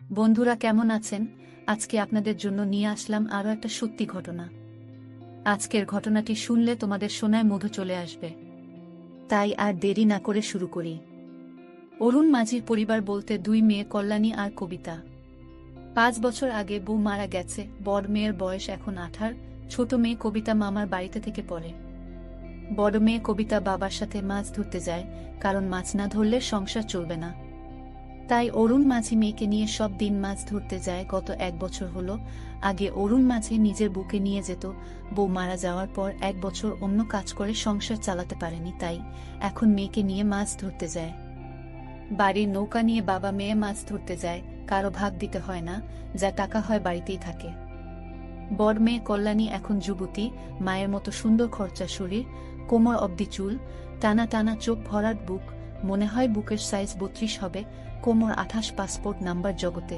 বন্ধুরা কেমন আছেন? আজকে আপনাদের জন্য নিয়ে আসলাম আরও একটা সত্যি ঘটনা। আজকের ঘটনাটি শুনলে তোমাদের সোনায় মধু চলে আসবে। তাই আর দেরি না করে শুরু করি। অরুণ মাঝির পরিবার বলতে দুই মেয়ে কল্যাণী আর কবিতা। 5 বছর আগে বউ মারা গেছে। বড় মেয়ের বয়স এখন 18, ছোট মেয়ে কবিতা মামার বাড়িতে থেকে পড়ে। বড় মেয়ে কবিতা বাবার সাথে মাছ ধরতে যায়, কারণ মাছ না ধরলে সংসার চলবে না। তাই অরুণ মাঝি মেয়েকে নিয়ে সব দিন মাছ ধরতে যায়। গত 1 বছর হলো। আগে অরুণ মাঝি নিজের বুকে নিয়ে যেত। বউ মারা যাওয়ার পর 1 বছর অন্য কাজ করে সংসার চালাতে পারেনি, তাই এখন মেয়েকে নিয়ে মাছ ধরতে যায়। বাড়ির নৌকা নিয়ে বাবা মেয়ে মাছ ধরতে যায়, কারো ভাগ দিতে হয় না, যা টাকা হয় বাড়িতেই থাকে। বড় মেয়ে কল্যাণী এখন যুবতী, মায়ের মতো সুন্দর খরচা শরীর, কোমর অবধি চুল, টানা টানা চোখ ভরাট বুক, মনে হয় বুকের সাইজ 32 হবে, কোমর 28, পাসপোর্ট নাম্বার জগতে।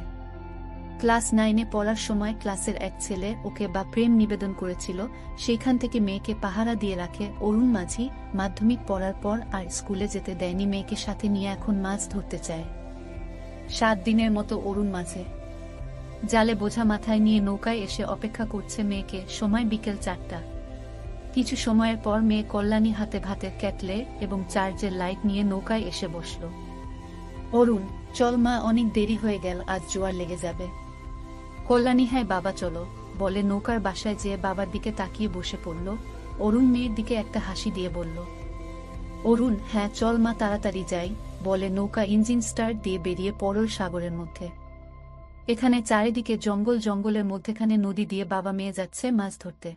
ক্লাস 9-এ পড়ার সময় ক্লাসের এক ছেলে ওকে বা প্রেম নিবেদন করেছিল, সেইখান থেকে মেয়েকে পাহারা দিয়ে রাখে অরুণ মাঝি। মাধ্যমিক পড়ার পর আর স্কুলে যেতে দেয়নি মেয়েকে, সাথে নিয়ে এখন মাছ ধরতে চায়। 7 দিনের মতো অরুণ মাঝে জালে বোঝা মাথায় নিয়ে নৌকায় এসে অপেক্ষা করছে মেয়েকে। সময় বিকেল 4টা। কিছু সময়ের পর মেয়ে কল্যাণী হাতে ভাতের কেটলে এবং চার্জের লাইট নিয়ে নৌকায় এসে বসল। অরুণ, চল মা, অনেক দেরি হয়ে গেল, আজ জোয়ার লেগে যাবে। কল্যাণী, হ্যাঁ বাবা চলো, বলে নৌকার বাসায় যেয়ে বাবার দিকে তাকিয়ে বসে পড়ল। অরুণ মেয়ের দিকে একটা হাসি দিয়ে বলল, অরুণ, হ্যাঁ চল মা, তাড়াতাড়ি যাই, বলে নৌকা ইঞ্জিন স্টার্ট দিয়ে বেরিয়ে পড়ল সাগরের মধ্যে। এখানে চারিদিকে জঙ্গল, জঙ্গলের মধ্যেখানে নদী দিয়ে বাবা মেয়ে যাচ্ছে মাছ ধরতে।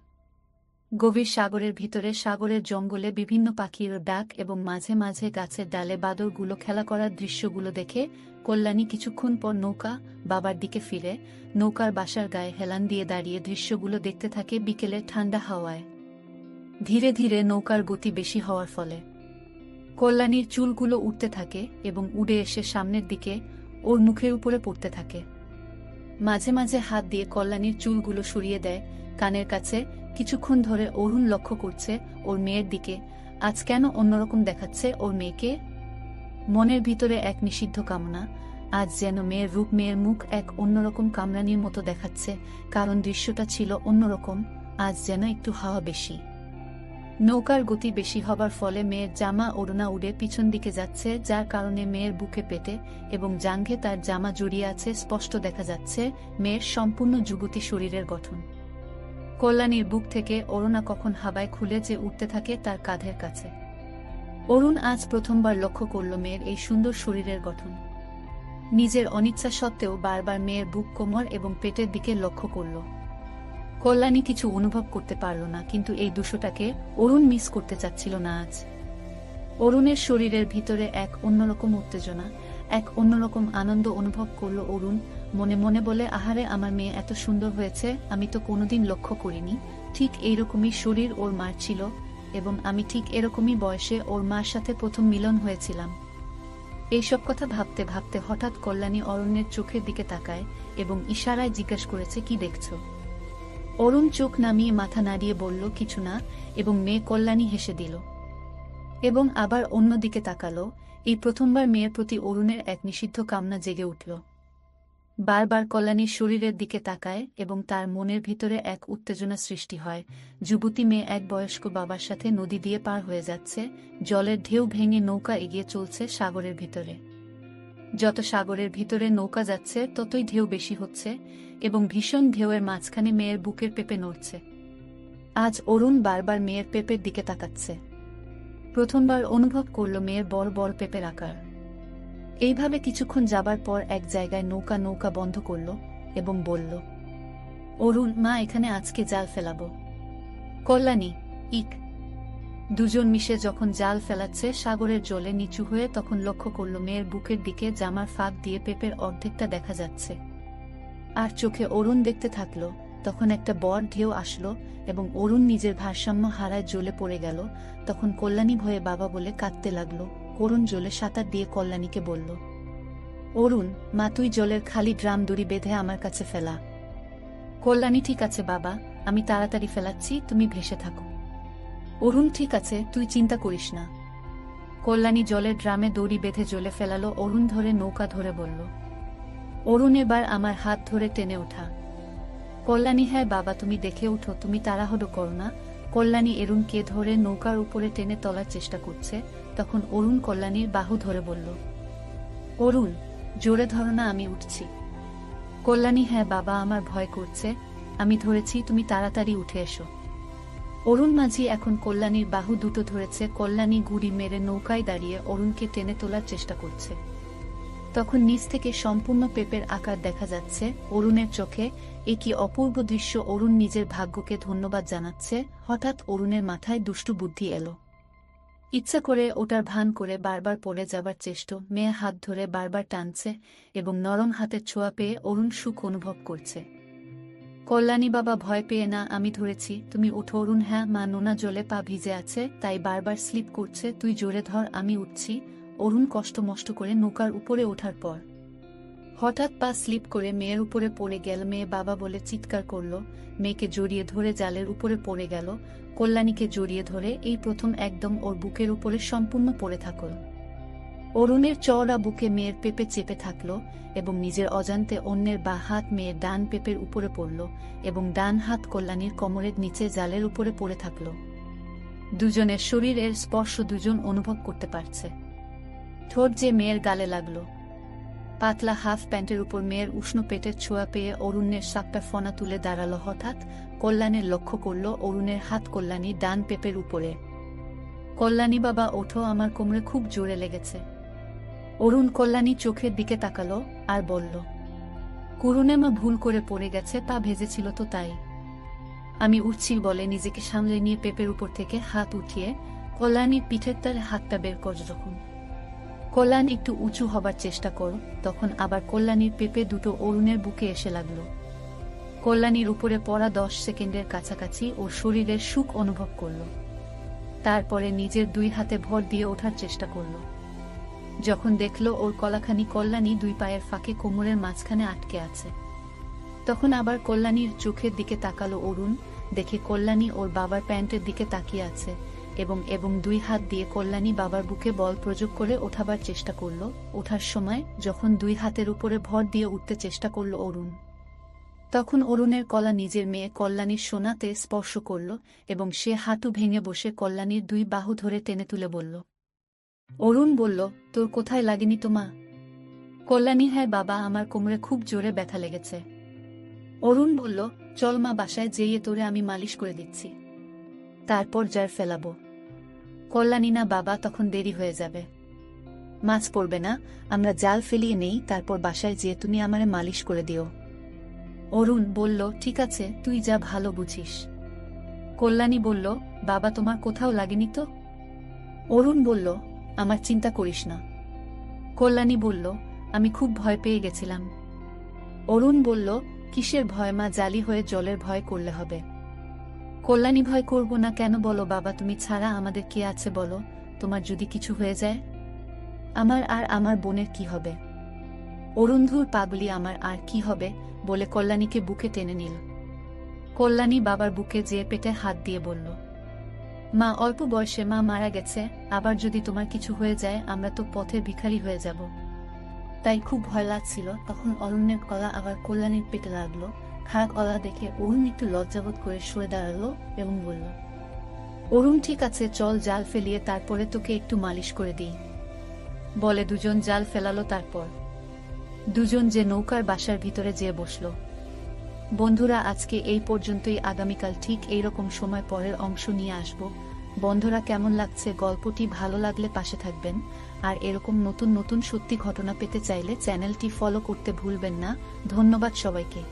গভীর সাগরের ভিতরে, সাগরের জঙ্গলে বিভিন্ন পাখির ডাক এবং মাঝে মাঝে গাছের ডালে বাদরগুলো খেলা করার দৃশ্যগুলো দেখে কল্যাণী কিছুক্ষণ পর নৌকা বাবার দিকে ফিরে নৌকার বাসার গায়ে হেলান দিয়ে দাঁড়িয়ে দৃশ্যগুলো দেখতে থাকে। বিকেলের ঠান্ডা হাওয়ায় ধীরে ধীরে নৌকার গতি বেশি হওয়ার ফলে কল্যাণীর চুলগুলো উঠতে থাকে এবং উড়ে এসে সামনের দিকে ওর মুখের উপরে পড়তে থাকে। মাঝে মাঝে হাত দিয়ে কল্যাণীর চুলগুলো সরিয়ে দেয় কানের কাছে। কিছুক্ষণ ধরে অরুণ লক্ষ্য করছে ওর মেয়ের দিকে। আজ কেন অন্যরকম দেখাচ্ছে ওর মেয়েকে? মনের ভিতরে এক নিষিদ্ধ কামনা। আজ যেন মেয়ের রূপ, মেয়ের মুখ এক অন্যরকম কামরানির মতো দেখাচ্ছে, কারণ দৃশ্যটা ছিল অন্যরকম। আজ যেন একটু হাওয়া বেশি, নৌকার গতি বেশি হবার ফলে মেয়ের জামা ওড়না উড়ে পিছন দিকে যাচ্ছে, যার কারণে মেয়ের বুকে, পেটে এবং জাঙ্ঘে তার জামা জড়িয়ে আছে। স্পষ্ট দেখা যাচ্ছে মেয়ের সম্পূর্ণ যুবতী শরীরের গঠন। কল্যাণীর বুক থেকে ওড়না কখন হাওয়ায় খুলে যে উঠতে থাকে তার কাঁধের কাছে। অরুণ আজ প্রথমবার লক্ষ্য করল মেয়ের এই সুন্দর শরীরের গঠন। নিজের অনিচ্ছা সত্ত্বেও বারবার মেয়ের বুক, কোমর এবং পেটের দিকে লক্ষ্য করল। কল্যাণী কিছু অনুভব করতে পারল না, কিন্তু এই দৃশ্যটাকে অরুণ মিস করতে চাচ্ছিল না আজ। অরুণের শরীরের ভিতরে এক অন্যরকম উত্তেজনা, এক অন্যরকম আনন্দ অনুভব করল অরুণ। মনে মনে বলে, আহারে, আমার মেয়ে এত সুন্দর হয়েছে, আমি তো কোনোদিন লক্ষ্য করিনি। ঠিক এইরকমই শরীর ওর মার ছিল এবং আমি ঠিক এরকমই বয়সে ওর মার সাথে প্রথম মিলন হয়েছিলাম। এইসব কথা ভাবতে ভাবতে হঠাৎ কল্যাণী অরুণের চোখের দিকে তাকায় এবং ইশারায় জিজ্ঞাসা করেছে, কি দেখছো? অরুণ চোখ নামিয়ে মাথা নাড়িয়ে বলল, কিছু না, এবং মেয়ে কল্যাণী হেসে দিল এবং আবার অন্য দিকে তাকালো। এই প্রথমবার মেয়ের প্রতি অরুণের এক নিষিদ্ধ কামনা জেগে উঠল। বারবার কল্যাণীর শরীরের দিকে তাকায় এবং তার মনের ভিতরে এক উত্তেজনা সৃষ্টি হয়। যুবতী মেয়ে এক বয়স্ক বাবার সাথে নদী দিয়ে পার হয়ে যাচ্ছে। জলের ঢেউ ভেঙে নৌকা এগিয়ে চলছে সাগরের ভিতরে। যত সাগরের ভিতরে নৌকা যাচ্ছে ততই ঢেউ বেশি হচ্ছে এবং ভীষণ ঢেউয়ের মাঝখানে মেয়ের বুকের পেঁপে নড়ছে। আজ অরুণ বারবার মেয়ের পেঁপের দিকে তাকাচ্ছে। প্রথমবার অনুভব করল মেয়ের বড় বড় পেঁপের আকার। এইভাবে কিছুক্ষণ যাবার পর এক জায়গায় নৌকা বন্ধ করল এবং বলল, অরুণ, মা এখানে আজকে জাল ফেলাবো। কল্যাণী, ইক। দুজন মিশে যখন জাল ফেলাচ্ছে সাগরের জলে নিচু হয়ে, তখন লক্ষ্য করল মেয়ের বুকের দিকে জামার ফাঁক দিয়ে পেঁপের অর্ধেকটা দেখা যাচ্ছে। আর চোখে অরুণ দেখতে থাকল। তখন একটা বড় ঢেউ আসলো এবং অরুণ নিজের ভারসাম্য হারায় জলে পড়ে গেল। তখন কল্যাণী ভয়ে বাবা বলে কাঁদতে লাগলো। অরুণ জলে সাঁতার দিয়ে কল্যাণীকে বলল, অরুণ, মা, তুই জলের খালি ড্রাম দড়ি বেঁধে আমার কাছে ফেলা। কল্যাণী, ঠিক আছে বাবা, আমি তাড়াতাড়ি ফেলাচ্ছি, তুমি ভেসে থাকো। অরুণ, ঠিক আছে, তুই চিন্তা করিস না। কল্যাণী জলের ড্রামে দড়ি বেঁধে জলে ফেলালো। অরুণ ধরে নৌকা ধরে বলল, অরুণ এবার আমার হাত ধরে টেনে ওঠা। কল্যাণী, হ্যাঁ বাবা তুমি দেখে উঠো, তুমি তাড়াহুড়ো করো না। কল্যাণী অরুণকে ধরে নৌকার উপরে টেনে তোলার চেষ্টা করছে, তখন অরুণ কল্যাণীর বাহু ধরে বলল, অরুণ জোরে ধরো না, আমি উঠছি। কল্যাণী, হ্যাঁ বাবা আমার ভয় করছে, আমি ধরেছি, তুমি তাড়াতাড়ি উঠে এসো। অরুণ মাঝি এখন কল্যাণীর বাহু দুটো ধরেছে। কল্যাণী ঘুড়ি মেরে নৌকায় দাঁড়িয়ে অরুণকে টেনে তোলার চেষ্টা করছে। তখন নিচ থেকে সম্পূর্ণ পেপের আকার দেখা যাচ্ছে অরুণের চোখে। এ কি অপূর্ব দৃশ্য! অরুণ নিজের ভাগ্যকে ধন্যবাদ জানাচ্ছে। হঠাৎ অরুণের মাথায় দুষ্টু বুদ্ধি এলো। ইচ্ছা করে ওটার ভান করে বারবার পড়ে যাবার চেষ্টা। মেয়ে হাত ধরে বারবার টানছে এবং নরম হাতের ছোঁয়া পেয়ে অরুণ সুখ অনুভব করছে। কল্যাণী, বাবা ভয় পেয়ে না, আমি ধরেছি, তুমি উঠো। অরুণ, হ্যাঁ মা, নোনা জলে পা ভিজে আছে তাই বারবার স্লিপ করছে, তুই জোরে ধর, আমি উঠছি। অরুণ কষ্ট করে নৌকার উপরে ওঠার পর হঠাৎ পা স্লিপ করে মেয়ের উপরে পড়ে গেল। মেয়ে বাবা বলে চিৎকার করল। মেয়েকে জড়িয়ে ধরে জালের উপরে পড়ে গেল। কল্যাণীকে জড়িয়ে ধরে এই প্রথম একদম ওর বুকের উপরে সম্পূর্ণ পড়ে থাকল। অরুণের চওড়া বুকে মেয়ের পেপে চেপে থাকল এবং নিজের অজান্তে অন্যের বা হাত মেয়ের ডান পেপের উপরে পড়ল এবং ডান হাত কল্যাণীর কোমরের নিচে জালের উপরে পড়ে থাকল। দুজনের শরীরের স্পর্শ দুজন অনুভব করতে পারছে। ঠোঁট যে মেয়ের গালে লাগল। পাতলা হাফ প্যান্টের উপর মেয়ের উষ্ণ পেটের ছোঁয়া পেয়ে অরুণের সাপটা ফনা তুলে দাঁড়াল। হঠাৎ কল্যাণীর লক্ষ্য করল অরুণের হাত কল্যাণীর ডান পেপের উপরে। কল্যাণী, বাবা ওঠো, আমার কোমরে খুব জোরে লেগেছে। অরুণ কল্যাণী চোখের দিকে তাকালো আর বলল, করুণেমা ভুল করে পড়ে গেছে, পা ভেজেছিল তো তাই। আমি উঠছি বলে নিজেকে সামলে নিয়ে পেপের উপর থেকে হাত উঠিয়ে কল্যাণীর পিঠের তারে হাতটা বের কর। যখন কল্যাণ একটু উঁচু হবার চেষ্টা কর, তখন আবার কল্যাণীর পেপে দুটো অরুণের বুকে এসে লাগল। কল্যাণীর উপরে পড়া 10 সেকেন্ডের কাছাকাছি ওর শরীরের সুখ অনুভব করল। তারপরে নিজের 2 হাতে ভর দিয়ে ওঠার চেষ্টা করল। যখন দেখল ওর কলাখানি কল্যাণী 2 পায়ের ফাঁকে কোমরের মাঝখানে আটকে আছে, তখন আবার কল্যাণীর চোখের দিকে তাকালো অরুণ। দেখে কল্যাণী ওর বাবার প্যান্টের দিকে তাকিয়ে আছে এবং 2 হাত দিয়ে কল্যাণী বাবার বুকে বল প্রয়োগ করে ওঠাবার চেষ্টা করল। ওঠার সময় যখন 2 হাতের উপরে ভর দিয়ে উঠতে চেষ্টা করল অরুণ, তখন অরুণের কলা নিজের মেয়ে কল্যাণীর সোনাতে স্পর্শ করল এবং সে হাঁটু ভেঙে বসে কল্যাণীর 2 বাহু ধরে টেনে তুলে বলল। অরুণ বলল, তোর কোথায় লাগেনি তো মা? কল্যাণী, হ্যাঁ বাবা, আমার কোমরে খুব জোরে ব্যথা লেগেছে। অরুণ বলল, চল মা, বাসায় যেয়ে তোরে আমি মালিশ করে দিচ্ছি, তারপর জার ফেলাবো। কল্যাণী, না বাবা, তখন দেরি হয়ে যাবে, মাছ পড়বে না, আমরা জাল ফেলিয়ে নেই, তারপর বাসায় যেয়ে তুমি আমারে মালিশ করে দিও। অরুণ বলল, ঠিক আছে, তুই যা ভালো বুঝিস। কল্যাণী বলল, বাবা তোমার কোথাও লাগেনি তো? অরুণ বলল, আমার চিন্তা করিস না। কল্যাণী বলল, আমি খুব ভয় পেয়ে গেছিলাম। অরুণ বলল, কিসের ভয় মা? জালি হয়ে জলের ভয় করলে হবে। কল্যাণী, ভয় করব না কেন বলো বাবা, তুমি ছাড়া আমাদের কে আছে বলো? তোমার যদি কিছু হয়ে যায় আমার আর আমার বোনের কি হবে? অরুণধুর পাগলি, আমার আর কি হবে বলে কল্যাণীকে বুকে টেনে নিল। কল্যাণী বাবার বুকে যেয়ে পেটে হাত দিয়ে বলল, মা অল্প বয়সে মা মারা গেছে, আবার যদি তোমার কিছু হয়ে যায় আমরা তো পথের ভিখারি হয়ে যাব, তাই খুব ভয় লাগছিল। তখন অরুণের গলা আবার কল্যাণীর পেটে লাগলো। খারাপ গলা দেখে অরুণ একটু লজ্জাবোধ করে সরে দাঁড়ালো এবং বলল, অরুণ ঠিক আছে, চল জাল ফেলিয়ে তারপরে তোকে একটু মালিশ করে দিই। বলে দুজন জাল ফেলালো। তারপর দুজন যে নৌকার বাসার ভিতরে যেয়ে বসল। বন্ধুরা, আজকে এই পর্যন্তই। আগামীকাল ঠিক এইরকম সময় পরের অংশ নিয়ে আসব। বন্ধুরা, কেমন লাগছে গল্পটি? ভালো লাগলে পাশে থাকবেন, আর এরকম নতুন নতুন সত্যি ঘটনা পেতে চাইলে চ্যানেলটি ফলো করতে ভুলবেন না। ধন্যবাদ সবাইকে।